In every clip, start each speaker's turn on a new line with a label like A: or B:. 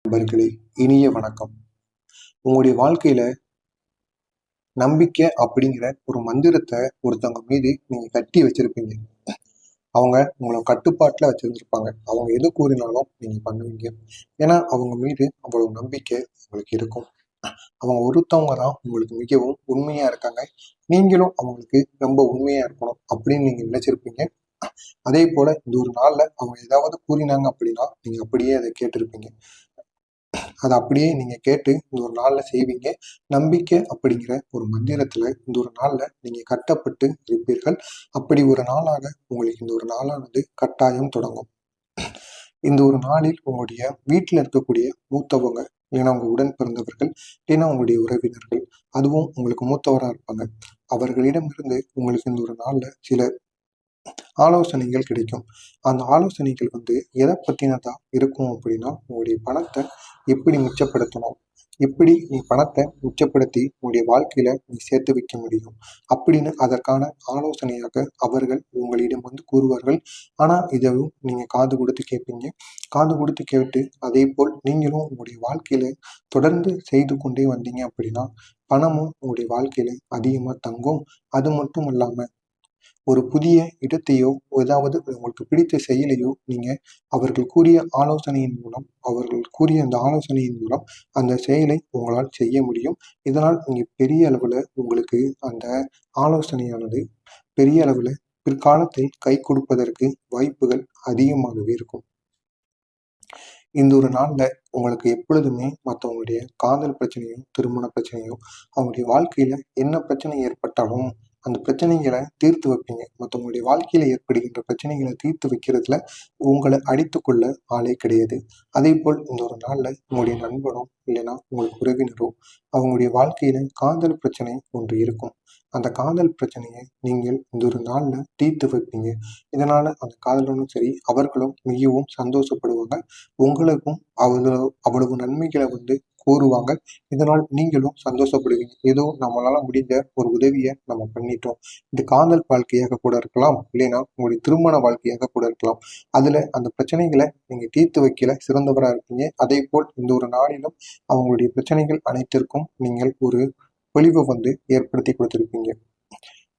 A: நண்பர்களே, இனிய வணக்கம். உங்களுடைய வாழ்க்கையில நம்பிக்கை அப்படிங்கிற ஒரு மந்திரத்தை ஒருத்தவங்க மீது நீங்க கட்டி வச்சிருப்பீங்க. அவங்க உங்களை கட்டுப்பாட்டுல வச்சிருந்திருப்பாங்க. அவங்க எது கூறினாலும் நீங்க பண்ணுவீங்க. ஏன்னா அவங்க மீது அவ்வளவு நம்பிக்கை உங்களுக்கு இருக்கும். அவங்க ஒருத்தவங்க தான் உங்களுக்கு மிகவும் உண்மையா இருக்காங்க. நீங்களும் அவங்களுக்கு ரொம்ப உண்மையா இருக்கணும் அப்படின்னு நீங்க நினைச்சிருப்பீங்க. அதே போல இந்த ஒரு நாள்ல அவங்க ஏதாவது கூறினாங்க அப்படின்னா நீங்க அப்படியே அதை கேட்டிருப்பீங்க. அதை அப்படியே நீங்க கேட்டு இந்த ஒரு நாள்ல செய்வீங்க. நம்பிக்கை அப்படிங்கிற ஒரு மந்திரத்துல இந்த ஒரு நாள்ல நீங்க கட்டப்பட்டு இருப்பீர்கள். அப்படி ஒரு நாளாக உங்களுக்கு இந்த ஒரு நாளானது கட்டாயம் தொடங்கும். இந்த ஒரு நாளில் உங்களுடைய வீட்டில் இருக்கக்கூடிய மூத்தவங்க, இல்லைன்னா உங்க உடன் பிறந்தவர்கள், இல்லைன்னா உங்களுடைய உறவினர்கள், அதுவும் உங்களுக்கு மூத்தவரா இருப்பாங்க. அவர்களிடமிருந்து உங்களுக்கு இந்த ஒரு நாள்ல சில ஆலோசனைகள் கிடைக்கும். அந்த ஆலோசனைகள் எதை பத்தினதா இருக்கும் அப்படின்னா, உங்களுடைய பணத்தை எப்படி மிச்சப்படுத்தணும்? எப்படி நீ பணத்தை மிச்சப்படுத்தி உன்னுடைய வாழ்க்கையில நீ சேர்த்து வைக்க முடியும்? அப்படின்னு அதற்கான ஆலோசனையாக அவர்கள் உங்களிடம் கூறுவார்கள். ஆனா இதையும் நீங்க காது கொடுத்து கேட்பீங்க. காது கொடுத்து கேட்டு அதேபோல் நீங்களும் உங்களுடைய வாழ்க்கையில தொடர்ந்து செய்து கொண்டே வந்தீங்க அப்படின்னா, பணமும் உங்களுடைய வாழ்க்கையில அதிகமா தங்கும். அது மட்டும் இல்லாம ஒரு புதிய இடத்தையோ, ஏதாவது உங்களுக்கு பிடித்த செயலையோ நீங்க அவர்கள் கூறிய ஆலோசனையின் மூலம் அவர்கள் கூறிய அந்த ஆலோசனையின் மூலம் அந்த செயலை உங்களால் செய்ய முடியும். இதனால் நீங்க பெரிய அளவுல உங்களுக்கு அந்த ஆலோசனையானது பெரிய அளவுல பிற்காலத்தில் கை கொடுப்பதற்கு வாய்ப்புகள் அதிகமாகவே இருக்கும். இந்த ஒரு நாள்ல உங்களுக்கு எப்பொழுதுமே மத்தவங்களுடைய காதல் பிரச்சனையோ, திருமண பிரச்சனையோ, அவங்களுடைய வாழ்க்கையில என்ன பிரச்சனை ஏற்பட்டாலும் அந்த பிரச்சனைகளை தீர்த்து வைப்பீங்க. மத்தவங்களுடைய வாழ்க்கையில ஏற்படுகின்ற பிரச்சனைகளை தீர்த்து வைக்கிறதுல உங்களை அடித்துக்கொள்ள ஆளே கிடையாது. அதேபோல் இந்த ஒரு நாள்ல உங்களுடைய நண்பனோ, இல்லைன்னா உங்களுக்கு உறவினரோ, அவங்களுடைய வாழ்க்கையில காதல் பிரச்சனை ஒன்று இருக்கும். அந்த காதல் பிரச்சனையை நீங்கள் இந்த ஒரு நாள்ல தீர்த்து வைப்பீங்க. இதனால அந்த காதலனும் சரி, அவர்களும் மிகவும் சந்தோஷப்படுவாங்க. உங்களுக்கும் அவ்வளவு அவ்வளவு நன்மைகளை கூறுவாங்க. இதனால் நீங்களும் சந்தோஷப்படுவீங்க. ஏதோ நம்மளால முடிந்த ஒரு உதவியை நம்ம பண்ணிட்டோம். இது காதல் வாழ்க்கையாக கூட இருக்கலாம், இல்லைன்னா உங்களுடைய திருமண வாழ்க்கையாக கூட இருக்கலாம். அதுல அந்த பிரச்சனைகளை நீங்க தீர்த்து வைக்கல சிறந்தவரா இருப்பீங்க. அதே போல் இந்த ஒரு நாளிலும் அவங்களுடைய பிரச்சனைகள் அனைத்திற்கும் நீங்கள் ஒரு பொலிவை ஏற்படுத்தி கொடுத்திருப்பீங்க.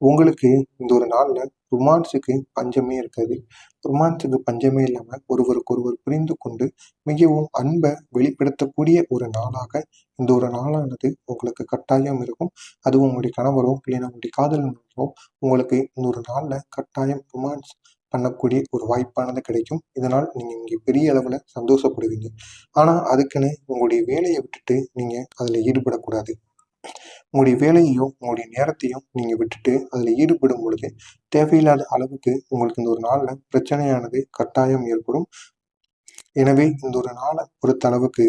A: உங்களுக்கு இந்த ஒரு நாள்ல ரொமான்ஸுக்கு பஞ்சமே இருக்காது. ரொமான்ஸுக்கு பஞ்சமே இல்லாம ஒருவருக்கொருவர் புரிந்து கொண்டு மிகவும் அன்பை வெளிப்படுத்தக்கூடிய ஒரு நாளாக இந்த ஒரு நாளானது உங்களுக்கு கட்டாயம் இருக்கும். அதுவும் உங்களுடைய கணவரோ, இல்லைன்னா உங்களுடைய காதலனோ உங்களுக்கு இந்த ஒரு நாள்ல கட்டாயம் ரொமான்ஸ் பண்ணக்கூடிய ஒரு வாய்ப்பானது கிடைக்கும். இதனால் நீங்க இங்க பெரிய அளவுல சந்தோஷப்படுவீங்க. ஆனா அதுக்குன்னு உங்களுடைய வேலையை விட்டுட்டு நீங்க அதுல ஈடுபடக்கூடாது. உங்களுடைய வேலையையும் உங்களுடைய நேரத்தையும் நீங்க விட்டுட்டு அதுல ஈடுபடும் பொழுது தேவையில்லாத அளவுக்கு உங்களுக்கு இந்த ஒரு நாள்ல பிரச்சனையானது கட்டாயம் ஏற்படும். எனவே இந்த ஒரு நாளை பொறுத்த அளவுக்கு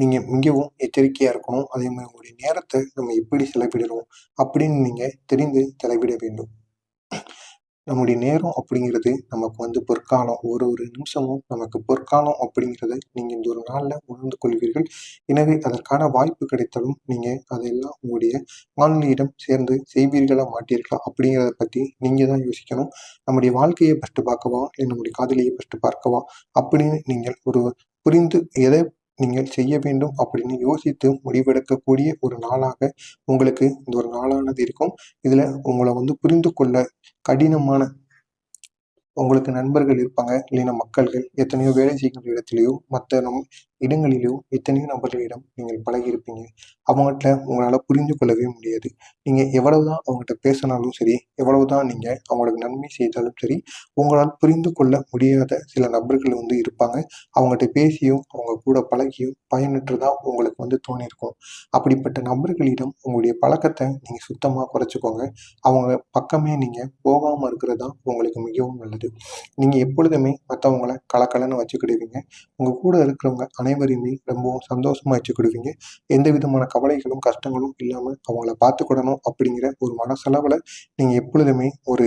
A: நீங்க மிகவும் எச்சரிக்கையா இருக்கணும். அதே மாதிரி உங்களுடைய நேரத்தை நம்ம எப்படி செலவிடுறோம் அப்படின்னு நீங்க தெரிந்து செலவிட வேண்டும். நம்முடைய நேரம் அப்படிங்கிறது நமக்கு பொற்காலம். ஒரு ஒரு நிமிஷமும் நமக்கு பொற்காலம் அப்படிங்கிறத நீங்க இந்த ஒரு நாள்ல உணர்ந்து கொள்வீர்கள். எனவே அதற்கான வாய்ப்பு கிடைத்தாலும் நீங்க அதெல்லாம் உங்களுடைய ஆன்மீகம் சேர்ந்து செய்வீர்களா மாட்டீர்களா அப்படிங்கிறத பத்தி நீங்க தான் யோசிக்கணும். நம்முடைய வாழ்க்கையை ஃபர்ஸ்ட் பார்க்கவா, இல்லை நம்முடைய காதலியை ஃபர்ஸ்ட் பார்க்கவா அப்படின்னு நீங்கள் ஒரு புரிந்து எதை நீங்கள் செய்ய வேண்டும் அப்படின்னு யோசித்து முடிவெடுக்கக்கூடிய ஒரு நாளாக உங்களுக்கு இந்த ஒரு நாளானது இருக்கும். இதுல உங்களை புரிந்து கொள்ள கடினமான உங்களுக்கு நண்பர்கள் இருப்பாங்க, இல்லைன்னா மக்கள்கள் எத்தனையோ வேலை செய்கின்ற இடத்திலேயோ, மற்ற இடங்களிலோ எத்தனையோ நபர்களிடம் நீங்கள் பழகியிருப்பீங்க. அவங்ககிட்ட உங்களால புரிந்து கொள்ளவே முடியாது. நீங்க எவ்வளவுதான் அவங்ககிட்ட பேசினாலும் சரி, எவ்வளவுதான் நீங்க அவங்களுக்கு நன்மை செய்தாலும் சரி, உங்களால் புரிந்து கொள்ள முடியாத சில நபர்கள் இருப்பாங்க. அவங்ககிட்ட பேசியும், அவங்க கூட பழகியும் பயனற்றதா உங்களுக்கு தோணியிருக்கும். அப்படிப்பட்ட நபர்களிடம் உங்களுடைய பழக்கத்தை நீங்க சுத்தமா குறைச்சுக்கோங்க. அவங்க பக்கமே நீங்க போகாம இருக்கிறது தான் உங்களுக்கு மிகவும் நல்லது. நீங்க எப்பொழுதுமே மத்தவங்கள கலகலன்னு வச்சுக்கிடுவீங்க. உங்க கூட இருக்கிறவங்க அனைவரையுமே ரொம்பவும் சந்தோஷமா வச்சுக்கிடுவீங்க. எந்த விதமான கவலைகளும், கஷ்டங்களும் இல்லாம அவங்கள பார்த்துக்கிடணும் அப்படிங்கிற ஒரு மனசளவுல நீங்க எப்பொழுதுமே ஒரு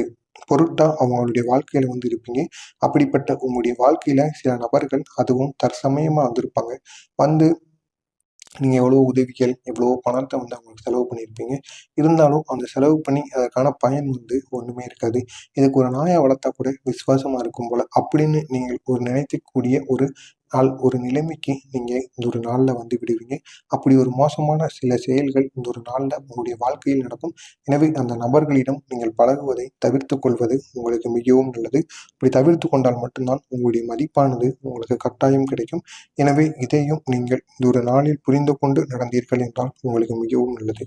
A: பொருட்டா அவங்களுடைய வாழ்க்கையில இருப்பீங்க. அப்படிப்பட்ட உங்களுடைய வாழ்க்கையில சில நபர்கள் அதுவும் தற்சமயமா வந்திருப்பாங்க. வந்து நீங்க எவ்வளோ உதவிகள், எவ்வளவோ பணத்த அவங்களுக்கு செலவு பண்ணியிருப்பீங்க. இருந்தாலும் அந்த செலவு பண்ணி அதற்கான பயன் ஒண்ணுமே இருக்காது. இதுக்கு ஒரு நாய வளர்த்தா கூட விசுவாசமா இருக்கும் போல அப்படின்னு நீங்கள் ஒரு நினைக்கக்கூடிய ஒரு ஒரு நிலைமைக்கு நீங்க இந்த ஒரு நாள்ல வந்து விடுவீங்க. அப்படி ஒரு மோசமான சில செயல்கள் இந்த ஒரு நாள்ல உங்களுடைய வாழ்க்கையில் நடக்கும். எனவே அந்த நபர்களிடம் நீங்கள் பழகுவதை தவிர்த்துக் கொள்வது உங்களுக்கு மிகவும் நல்லது. இப்படி தவிர்த்து கொண்டால் மட்டும்தான் உங்களுடைய மதிப்பானது உங்களுக்கு கட்டாயம் கிடைக்கும். எனவே இதையும் நீங்கள் இந்த ஒரு நாளில் புரிந்து கொண்டு நடந்தீர்கள் என்றால் உங்களுக்கு மிகவும் நல்லது.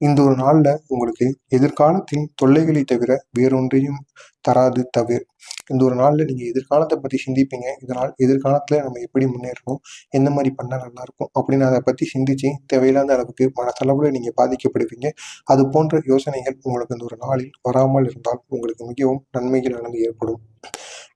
A: இந்த ஒரு நாள்ல உங்களுக்கு எதிர்காலத்தின் தொல்லைகளை தவிர வேறொன்றையும் தராது தவிர இந்த ஒரு நாள்ல நீங்க எதிர்காலத்தை பத்தி சிந்திப்பீங்க. இதனால் எதிர்காலத்துல நம்ம எப்படி முன்னேறணும், எந்த மாதிரி பண்ணா நல்லா இருக்கும் அப்படின்னு அதை பத்தி சிந்திச்சு தேவையில்லாத அளவுக்கு மனசளவுல நீங்க பாதிக்கப்படுவீங்க. அது போன்ற யோசனைகள் உங்களுக்கு இந்த ஒரு நாளில் வராமல் இருந்தால் உங்களுக்கு மிகவும் நன்மைகளானது ஏற்படும்.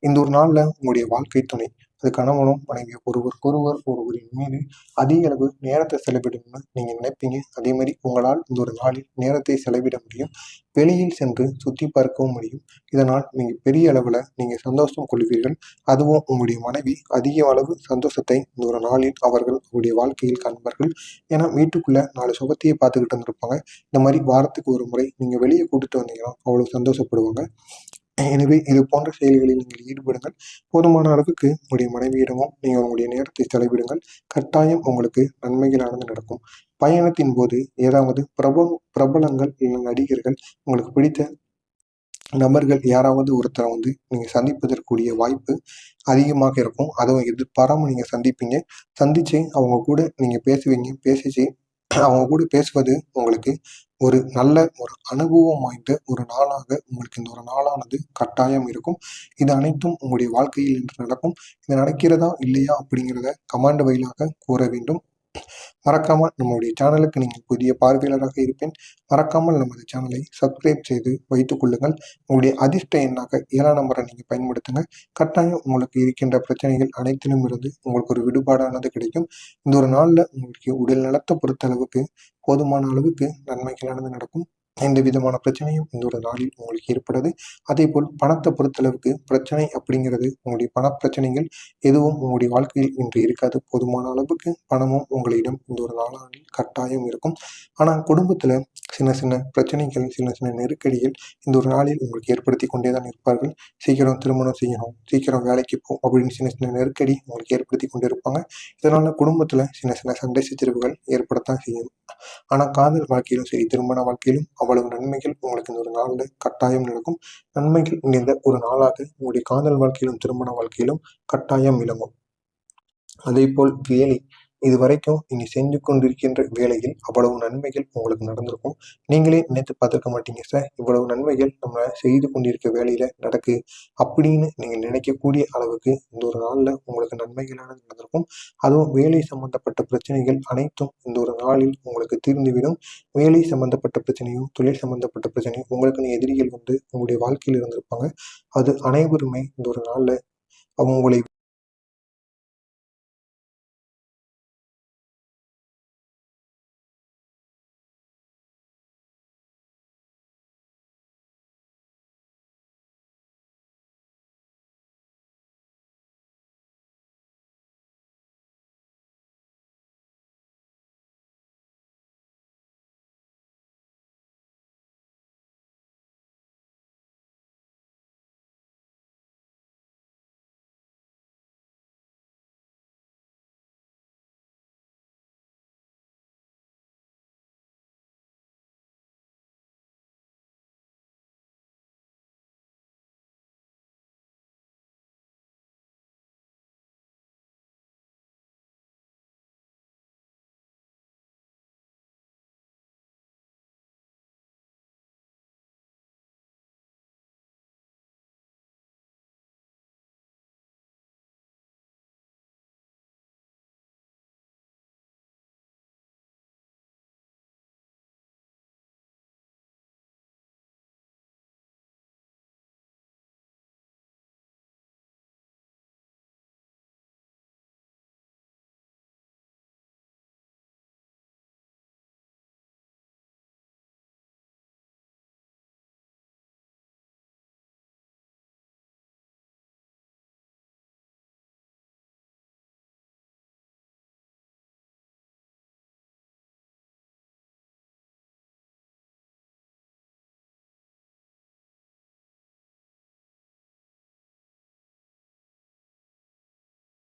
A: இந்த ஒரு நாள்ல உங்களுடைய வாழ்க்கை துணை, அது கணவனும் மனைவி ஒருவருக்கொருவர் ஒருவரின் மீது அதிக அளவு நேரத்தை செலவிடணும்னு நீங்க நினைப்பீங்க. அதே மாதிரி உங்களால் இந்த ஒரு நாளில் நேரத்தை செலவிட முடியும். வெளியில் சென்று சுத்தி பார்க்கவும் முடியும். இதனால் நீங்க பெரிய அளவுல நீங்க சந்தோஷம் கொள்வீர்கள். அதுவும் உங்களுடைய மனைவி அதிக அளவு சந்தோஷத்தை இந்த ஒரு நாளில் அவர்கள் உங்களுடைய வாழ்க்கையில் காண்பார்கள். ஏன்னா வீட்டுக்குள்ள 4 சுகத்தையே பார்த்துக்கிட்டு இருந்திருப்பாங்க. இந்த மாதிரி வாரத்துக்கு ஒரு முறை நீங்க வெளியே கூட்டிட்டு வந்தீங்கன்னா அவ்வளவு சந்தோஷப்படுவாங்க. எனவே இது போன்ற செயல்களில் நீங்கள் ஈடுபடுங்கள். போதுமான அளவுக்கு உங்களுடைய மனைவியிடமும் நீங்கள் உங்களுடைய நேரத்தை செலவிடுங்கள். கட்டாயம் உங்களுக்கு நன்மைகளானது நடக்கும். பயணத்தின் போது ஏதாவது பிரபலங்கள் இல்லை நடிகர்கள், உங்களுக்கு பிடித்த நபர்கள் யாராவது ஒருத்தரை வந்து நீங்க சந்திப்பதற்குரிய வாய்ப்பு அதிகமாக இருக்கும். அதுவும் எதிர்பாராம நீங்க சந்திப்பீங்க. சந்திச்சு அவங்க கூட நீங்க பேசுவீங்க. பேசிச்சு அவங்க கூட பேசுவது உங்களுக்கு ஒரு நல்ல ஒரு அனுபவம் வாய்ந்த ஒரு நாளாக உங்களுக்கு இந்த ஒரு நாளானது கட்டாயம் இருக்கும். இது அனைத்தும் உங்களுடைய வாழ்க்கையில் இன்று நடக்கும். இது நடக்கிறதா இல்லையா அப்படிங்கிறத கமெண்ட் வாயிலாக கூற வேண்டும். மறக்காம நம்மளுடைய சேனலுக்கு நீங்கள் புதிய பார்வையாளராக இருப்பேன். மறக்காமல் நமது சேனலை சப்ஸ்கிரைப் செய்து வைத்துக் கொள்ளுங்கள். உங்களுடைய அதிர்ஷ்ட எண்ணாக 7ஆம் நம்பரை நீங்கள் பயன்படுத்துங்க. கட்டாயம் உங்களுக்கு இருக்கின்ற பிரச்சனைகள் அனைத்திலும் இருந்து உங்களுக்கு ஒரு விடுபாடானது கிடைக்கும். இந்த ஒரு நாளில் உங்களுக்கு உடல் நலத்தை பொறுத்த அளவுக்கு போதுமான அளவுக்கு நன்மைகளானது நடக்கும். எந்த விதமான பிரச்சனையும் இந்த ஒரு நாளில் உங்களுக்கு ஏற்படாது. அதே போல் பணத்தை பொறுத்தளவுக்கு பிரச்சனை அப்படிங்கிறது உங்களுடைய பணப்பிரச்சனைகள் எதுவும் உங்களுடைய வாழ்க்கையில் இன்று இருக்காது. போதுமான அளவுக்கு பணமும் உங்களிடம் இந்த ஒரு நாளானில் கட்டாயம் இருக்கும். ஆனால் குடும்பத்துல சின்ன சின்ன பிரச்சனைகள், சின்ன சின்ன நெருக்கடிகள் இந்த ஒரு நாளில் உங்களுக்கு ஏற்படுத்தி கொண்டே தான் இருப்பார்கள். சீக்கிரம் திருமணம் செய்யணும், சீக்கிரம் வேலைக்கு போ அப்படின்னு சின்ன சின்ன நெருக்கடி உங்களுக்கு ஏற்படுத்தி கொண்டு இருப்பாங்க. இதனால குடும்பத்துல சின்ன சின்ன சண்டை சச்சரவுகள் ஏற்படத்தான் செய்யும். ஆனா காதல் வாழ்க்கையிலும் சரி, திருமண வாழ்க்கையிலும் அவ்வளவு நன்மைகள் உங்களுக்கு இந்த ஒரு நாள்ல கட்டாயம் நடக்கும். நன்மைகள் நிறைந்த ஒரு நாளாக உங்களுடைய காதல் வாழ்க்கையிலும் திருமண வாழ்க்கையிலும் கட்டாயம் விளங்கும். அதே போல் வேலை, இதுவரைக்கும் நீங்க செஞ்சு கொண்டிருக்கின்ற வேலையில் அவ்வளவு நன்மைகள் உங்களுக்கு நடந்திருக்கும். நீங்களே நினைத்து பார்த்திருக்க மாட்டீங்க, சார் இவ்வளவு நன்மைகள் நம்ம செய்து கொண்டிருக்க வேலையில நடக்கு அப்படின்னு நீங்க நினைக்கக்கூடிய அளவுக்கு இந்த ஒரு நாள்ல உங்களுக்கு நன்மைகளானது நடந்திருக்கும். அதுவும் வேலை சம்பந்தப்பட்ட பிரச்சனைகள் அனைத்தும் இந்த ஒரு நாளில் உங்களுக்கு தீர்ந்துவிடும். வேலை சம்பந்தப்பட்ட பிரச்சனையும் தொழில் சம்பந்தப்பட்ட பிரச்சனையும் உங்களுக்குன்னு எதிரிகள் வந்து உங்களுடைய வாழ்க்கையில் இருந்திருப்பாங்க. அது அனைவருமே இந்த ஒரு நாள்ல அவங்களை